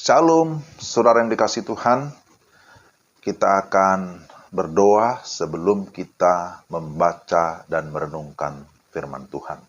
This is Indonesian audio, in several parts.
Shalom, saudara yang dikasihi Tuhan. Kita akan berdoa sebelum kita membaca dan merenungkan firman Tuhan.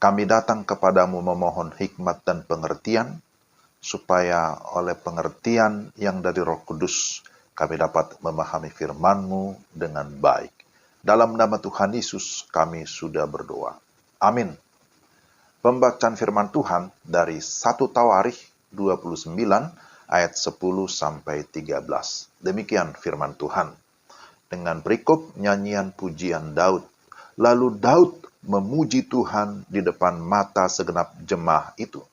Kami datang kepadamu memohon hikmat dan pengertian, supaya oleh pengertian yang dari Roh Kudus, kami dapat memahami firman-Mu dengan baik. Dalam nama Tuhan Yesus, kami sudah berdoa. Amin. Pembacaan firman Tuhan dari 1 Tawarikh 29 ayat 10 sampai 13. Demikian firman Tuhan. Dengan perikop nyanyian pujian Daud. Lalu Daud memuji Tuhan di depan mata segenap jemaah itu.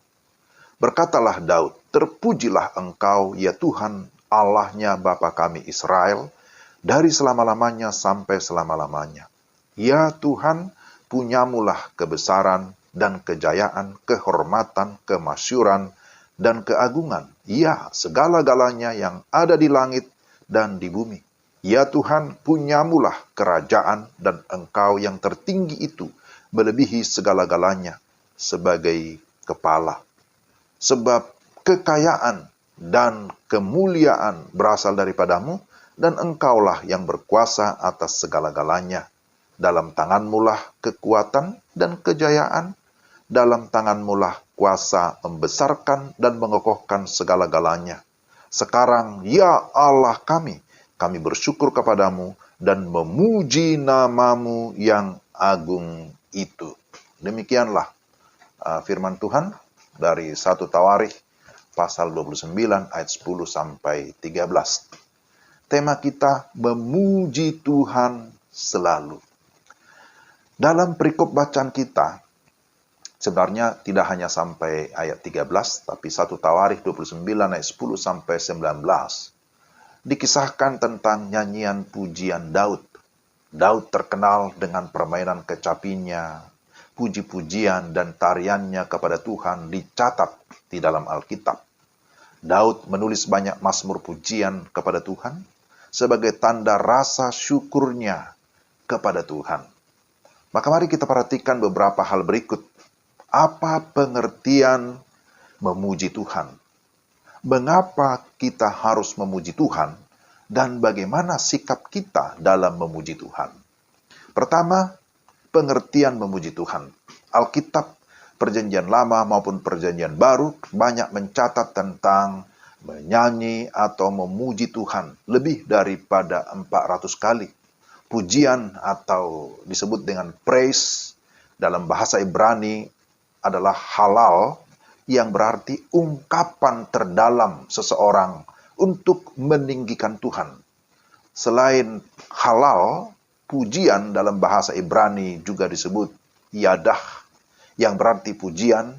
Berkatalah Daud, "Terpujilah Engkau, ya Tuhan, Allahnya Bapa kami Israel, dari selama-lamanya sampai selama-lamanya. Ya Tuhan, punyamulah kebesaran dan kejayaan, kehormatan, kemasyuran, dan keagungan, ya segala-galanya yang ada di langit dan di bumi. Ya Tuhan, punyamulah kerajaan, dan Engkau yang tertinggi itu melebihi segala-galanya sebagai kepala. Sebab kekayaan dan kemuliaan berasal daripadamu, dan Engkaulah yang berkuasa atas segala-galanya. Dalam tangan-Mulah kekuatan dan kejayaan, dalam tangan-Mulah kuasa membesarkan dan mengokohkan segala-galanya. Sekarang, ya Allah kami bersyukur kepadamu dan memuji nama-Mu yang agung itu." Demikianlah firman Tuhan dari 1 Tawarikh pasal 29 ayat 10 sampai 13. Tema kita, memuji Tuhan selalu. Dalam perikop bacaan kita, sebenarnya tidak hanya sampai ayat 13, tapi 1 Tawarikh 29 ayat 10 sampai 19. Dikisahkan tentang nyanyian pujian Daud. Daud terkenal dengan permainan kecapinya, puji-pujian dan tariannya kepada Tuhan dicatat di dalam Alkitab. Daud menulis banyak mazmur pujian kepada Tuhan sebagai tanda rasa syukurnya kepada Tuhan. Maka mari kita perhatikan beberapa hal berikut. Apa pengertian memuji Tuhan? Mengapa kita harus memuji Tuhan? Dan bagaimana sikap kita dalam memuji Tuhan? Pertama, pengertian memuji Tuhan. Alkitab, Perjanjian Lama maupun Perjanjian Baru, banyak mencatat tentang menyanyi atau memuji Tuhan lebih daripada 400 kali. Pujian atau disebut dengan praise dalam bahasa Ibrani adalah halal, yang berarti ungkapan terdalam seseorang untuk meninggikan Tuhan. Selain halal, pujian dalam bahasa Ibrani juga disebut yadah, yang berarti pujian,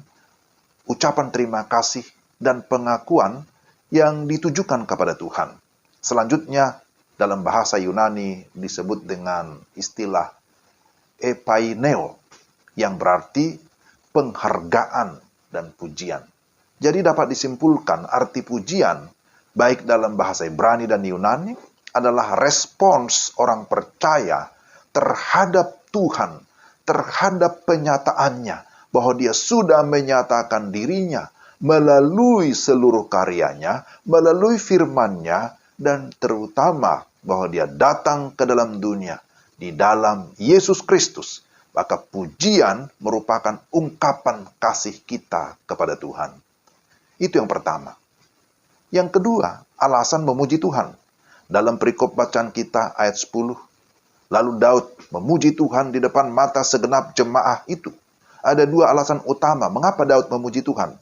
ucapan terima kasih, dan pengakuan yang ditujukan kepada Tuhan. Selanjutnya, dalam bahasa Yunani disebut dengan istilah epaineo, yang berarti penghargaan dan pujian. Jadi dapat disimpulkan arti pujian, baik dalam bahasa Ibrani dan Yunani, adalah respons orang percaya terhadap Tuhan, terhadap penyataannya, bahwa dia sudah menyatakan dirinya melalui seluruh karyanya, melalui firman-Nya, dan terutama bahwa dia datang ke dalam dunia di dalam Yesus Kristus. Maka pujian merupakan ungkapan kasih kita kepada Tuhan. Itu yang pertama. Yang kedua, alasan memuji Tuhan. Dalam perikop bacaan kita ayat 10, lalu Daud memuji Tuhan di depan mata segenap jemaah itu. Ada dua alasan utama mengapa Daud memuji Tuhan.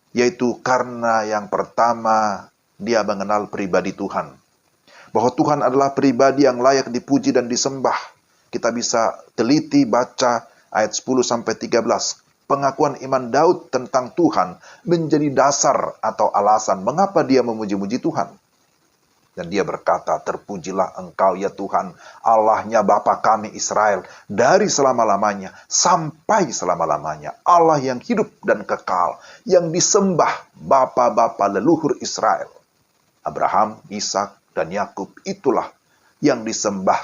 Yaitu karena yang pertama, dia mengenal pribadi Tuhan. Bahwa Tuhan adalah pribadi yang layak dipuji dan disembah. Kita bisa teliti baca ayat 10-13. Pengakuan iman Daud tentang Tuhan menjadi dasar atau alasan mengapa dia memuji-muji Tuhan. Dan dia berkata, "Terpujilah Engkau ya Tuhan, Allahnya Bapa kami Israel, dari selama-lamanya sampai selama-lamanya. Allah yang hidup dan kekal, yang disembah bapa-bapa leluhur Israel. Abraham, Ishak, dan Yakub, itulah yang disembah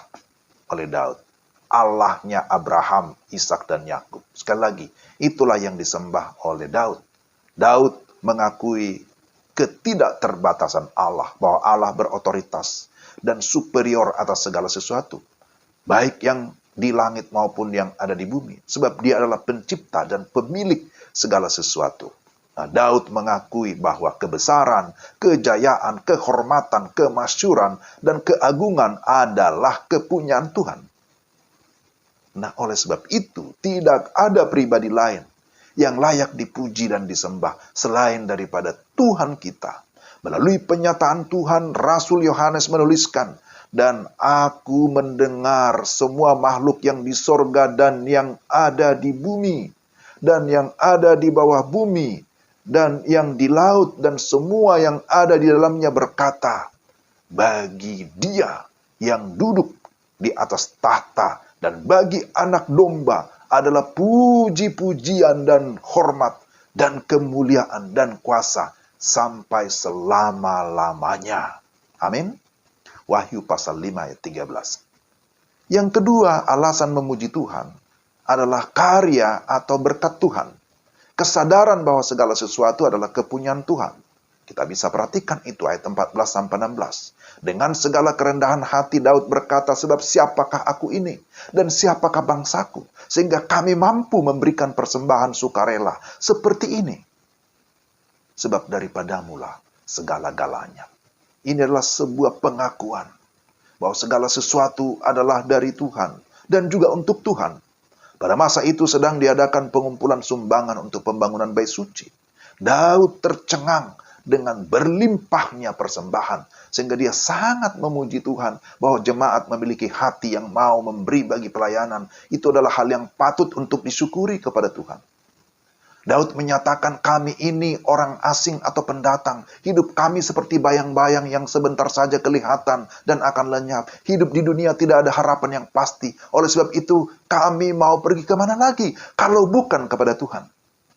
oleh Daud. Allahnya Abraham, Ishak, dan Yakub." Sekali lagi, itulah yang disembah oleh Daud. Daud mengakui ketidakterbatasan Allah, bahwa Allah berotoritas dan superior atas segala sesuatu, baik yang di langit maupun yang ada di bumi, sebab Dia adalah pencipta dan pemilik segala sesuatu. Nah, Daud mengakui bahwa kebesaran, kejayaan, kehormatan, kemasyuran, dan keagungan adalah kepunyaan Tuhan. Nah, oleh sebab itu, tidak ada pribadi lain yang layak dipuji dan disembah selain daripada Tuhan kita. Melalui penyataan Tuhan, Rasul Yohanes menuliskan, dan aku mendengar semua makhluk yang di sorga dan yang ada di bumi, dan yang ada di bawah bumi, dan yang di laut, dan semua yang ada di dalamnya berkata, bagi Dia yang duduk di atas tahta dan bagi Anak Domba adalah puji-pujian dan hormat dan kemuliaan dan kuasa sampai selama-lamanya. Amin. Wahyu pasal 5 ayat 13. Yang kedua, alasan memuji Tuhan adalah karya atau berkat Tuhan. Kesadaran bahwa segala sesuatu adalah kepunyaan Tuhan. Kita bisa perhatikan itu ayat 14-16. Dengan segala kerendahan hati Daud berkata, sebab siapakah aku ini? Dan siapakah bangsaku? Sehingga kami mampu memberikan persembahan sukarela seperti ini. Sebab daripadamulah segala-galanya. Ini adalah sebuah pengakuan bahwa segala sesuatu adalah dari Tuhan dan juga untuk Tuhan. Pada masa itu sedang diadakan pengumpulan sumbangan untuk pembangunan bait suci. Daud tercengang dengan berlimpahnya persembahan, sehingga dia sangat memuji Tuhan bahwa jemaat memiliki hati yang mau memberi bagi pelayanan. Itu adalah hal yang patut untuk disyukuri kepada Tuhan. Daud menyatakan, kami ini orang asing atau pendatang. Hidup kami seperti bayang-bayang yang sebentar saja kelihatan dan akan lenyap. Hidup di dunia tidak ada harapan yang pasti. Oleh sebab itu, kami mau pergi kemana lagi? Kalau bukan kepada Tuhan.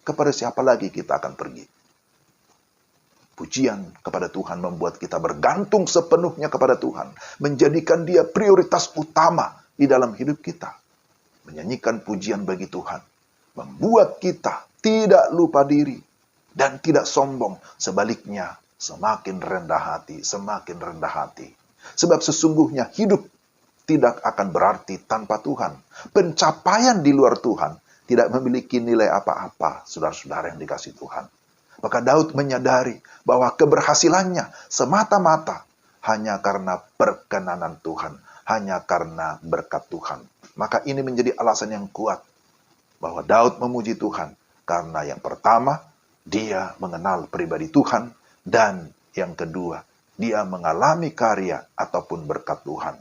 Kepada siapa lagi kita akan pergi? Pujian kepada Tuhan membuat kita bergantung sepenuhnya kepada Tuhan. Menjadikan Dia prioritas utama di dalam hidup kita. Menyanyikan pujian bagi Tuhan membuat kita tidak lupa diri dan tidak sombong. Sebaliknya, semakin rendah hati, semakin rendah hati. Sebab sesungguhnya hidup tidak akan berarti tanpa Tuhan. Pencapaian di luar Tuhan tidak memiliki nilai apa-apa, saudara-saudara yang dikasihi Tuhan. Maka Daud menyadari bahwa keberhasilannya semata-mata hanya karena perkenanan Tuhan, hanya karena berkat Tuhan. Maka ini menjadi alasan yang kuat bahwa Daud memuji Tuhan karena yang pertama, dia mengenal pribadi Tuhan, dan yang kedua, dia mengalami karya ataupun berkat Tuhan.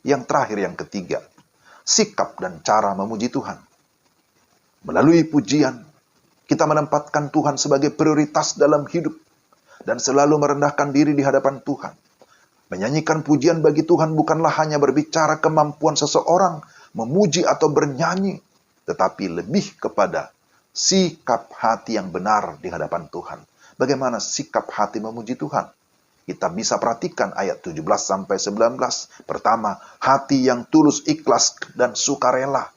Yang terakhir, yang ketiga, sikap dan cara memuji Tuhan. Melalui pujian, kita menempatkan Tuhan sebagai prioritas dalam hidup dan selalu merendahkan diri di hadapan Tuhan. Menyanyikan pujian bagi Tuhan bukanlah hanya berbicara kemampuan seseorang memuji atau bernyanyi, tetapi lebih kepada sikap hati yang benar di hadapan Tuhan. Bagaimana sikap hati memuji Tuhan? Kita bisa perhatikan ayat 17-19. Pertama, hati yang tulus, ikhlas, dan sukarela.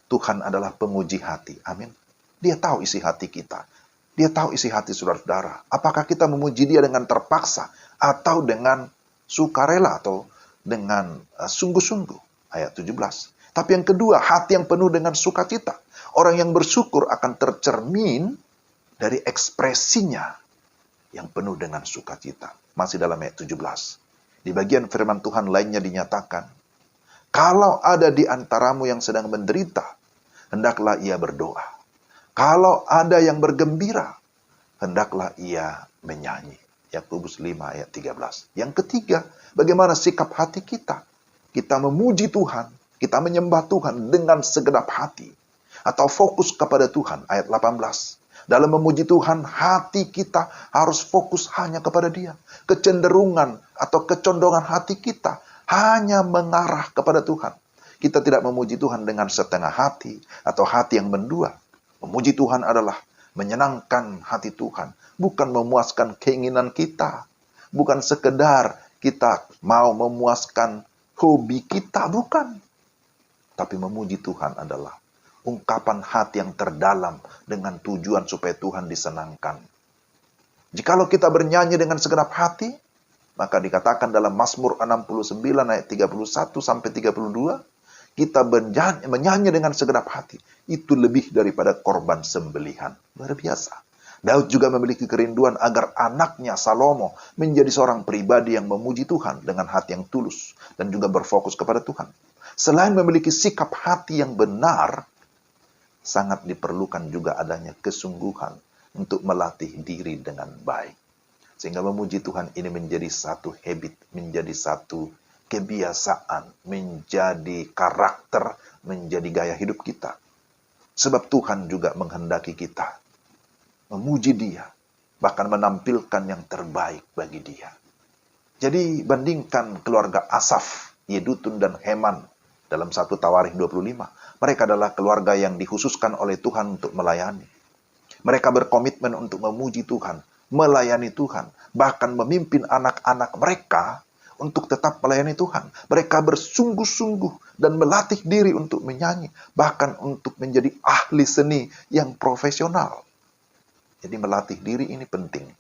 Tuhan adalah penguji hati. Amin. Dia tahu isi hati kita. Dia tahu isi hati saudara-saudara. Apakah kita memuji Dia dengan terpaksa atau dengan sukarela atau dengan sungguh-sungguh? Ayat 17. Tapi yang kedua, hati yang penuh dengan sukacita. Orang yang bersyukur akan tercermin dari ekspresinya yang penuh dengan sukacita. Masih dalam ayat 17. Di bagian firman Tuhan lainnya dinyatakan, kalau ada di antaramu yang sedang menderita, hendaklah ia berdoa. Kalau ada yang bergembira, hendaklah ia menyanyi. Yakobus 5 ayat 13. Yang ketiga, bagaimana sikap hati kita? Kita memuji Tuhan. Kita menyembah Tuhan dengan segenap hati. Atau fokus kepada Tuhan. Ayat 18. Dalam memuji Tuhan, hati kita harus fokus hanya kepada Dia. Kecenderungan atau kecondongan hati kita hanya mengarah kepada Tuhan. Kita tidak memuji Tuhan dengan setengah hati atau hati yang mendua. Memuji Tuhan adalah menyenangkan hati Tuhan. Bukan memuaskan keinginan kita. Bukan sekedar kita mau memuaskan hobi kita, bukan. Tapi memuji Tuhan adalah ungkapan hati yang terdalam dengan tujuan supaya Tuhan disenangkan. Jikalau kita bernyanyi dengan segenap hati, maka dikatakan dalam Mazmur 69 ayat 31 sampai 32, kita menyanyi dengan segenap hati. Itu lebih daripada korban sembelihan. Luar biasa. Daud juga memiliki kerinduan agar anaknya Salomo menjadi seorang pribadi yang memuji Tuhan dengan hati yang tulus dan juga berfokus kepada Tuhan. Selain memiliki sikap hati yang benar, sangat diperlukan juga adanya kesungguhan untuk melatih diri dengan baik. Sehingga memuji Tuhan ini menjadi satu habit, menjadi satu kebiasaan, menjadi karakter, menjadi gaya hidup kita. Sebab Tuhan juga menghendaki kita memuji Dia, bahkan menampilkan yang terbaik bagi Dia. Jadi bandingkan keluarga Asaf, Yedutun, dan Heman dalam 1 Tawarikh 25. Mereka adalah keluarga yang dikhususkan oleh Tuhan untuk melayani. Mereka berkomitmen untuk memuji Tuhan, melayani Tuhan, bahkan memimpin anak-anak mereka untuk tetap melayani Tuhan. Mereka bersungguh-sungguh dan melatih diri untuk menyanyi, bahkan untuk menjadi ahli seni yang profesional. Jadi melatih diri ini penting.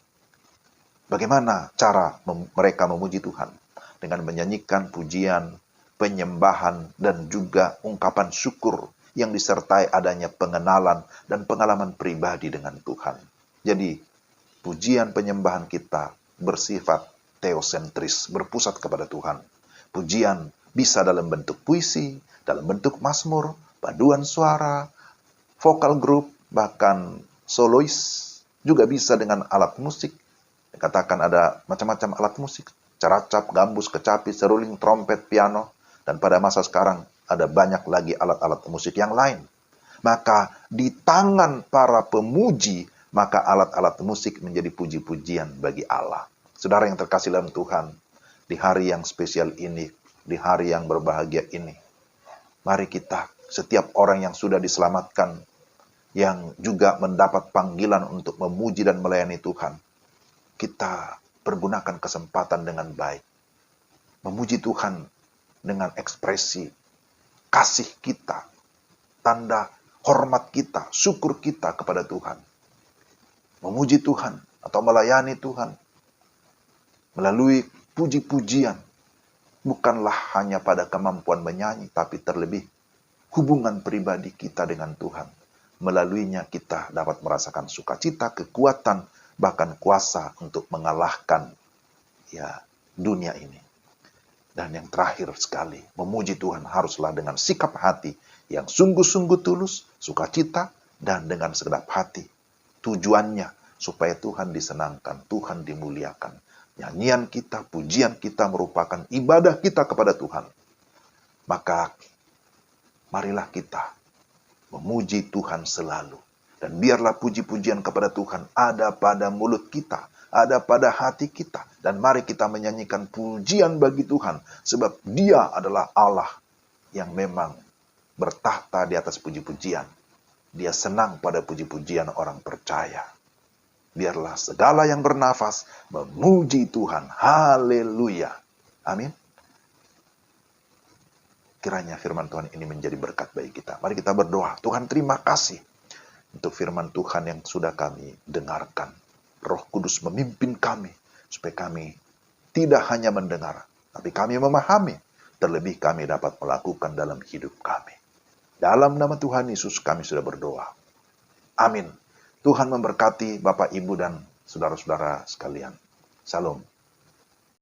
Bagaimana cara mereka memuji Tuhan? Dengan menyanyikan pujian, penyembahan, dan juga ungkapan syukur yang disertai adanya pengenalan dan pengalaman pribadi dengan Tuhan. Jadi, pujian penyembahan kita bersifat teosentris, berpusat kepada Tuhan. Pujian bisa dalam bentuk puisi, dalam bentuk mazmur, paduan suara, vokal group, bahkan solois, juga bisa dengan alat musik. Dikatakan ada macam-macam alat musik, caracap, gambus, kecapi, seruling, trompet, piano, dan pada masa sekarang ada banyak lagi alat-alat musik yang lain. Maka di tangan para pemuji, maka alat-alat musik menjadi puji-pujian bagi Allah. Saudara yang terkasih dalam Tuhan, di hari yang spesial ini, di hari yang berbahagia ini, mari kita, setiap orang yang sudah diselamatkan, yang juga mendapat panggilan untuk memuji dan melayani Tuhan, kita pergunakan kesempatan dengan baik. Memuji Tuhan dengan ekspresi kasih kita, tanda hormat kita, syukur kita kepada Tuhan. Memuji Tuhan atau melayani Tuhan melalui puji-pujian bukanlah hanya pada kemampuan menyanyi, tapi terlebih hubungan pribadi kita dengan Tuhan. Melaluinya kita dapat merasakan sukacita, kekuatan, bahkan kuasa untuk mengalahkan dunia ini. Dan yang terakhir sekali, memuji Tuhan haruslah dengan sikap hati yang sungguh-sungguh tulus, sukacita, dan dengan segenap hati. Tujuannya supaya Tuhan disenangkan, Tuhan dimuliakan. Nyanyian kita, pujian kita merupakan ibadah kita kepada Tuhan. Maka marilah kita memuji Tuhan selalu. Dan biarlah puji-pujian kepada Tuhan ada pada mulut kita, ada pada hati kita. Dan mari kita menyanyikan pujian bagi Tuhan, sebab Dia adalah Allah yang memang bertahta di atas puji-pujian. Dia senang pada puji-pujian orang percaya. Biarlah segala yang bernafas memuji Tuhan. Haleluya. Amin. Kiranya firman Tuhan ini menjadi berkat bagi kita. Mari kita berdoa. Tuhan, terima kasih untuk firman Tuhan yang sudah kami dengarkan. Roh Kudus memimpin kami supaya kami tidak hanya mendengar, tapi kami memahami. Terlebih kami dapat melakukan dalam hidup kami. Dalam nama Tuhan Yesus kami sudah berdoa. Amin. Tuhan memberkati Bapak, Ibu, dan saudara-saudara sekalian. Shalom.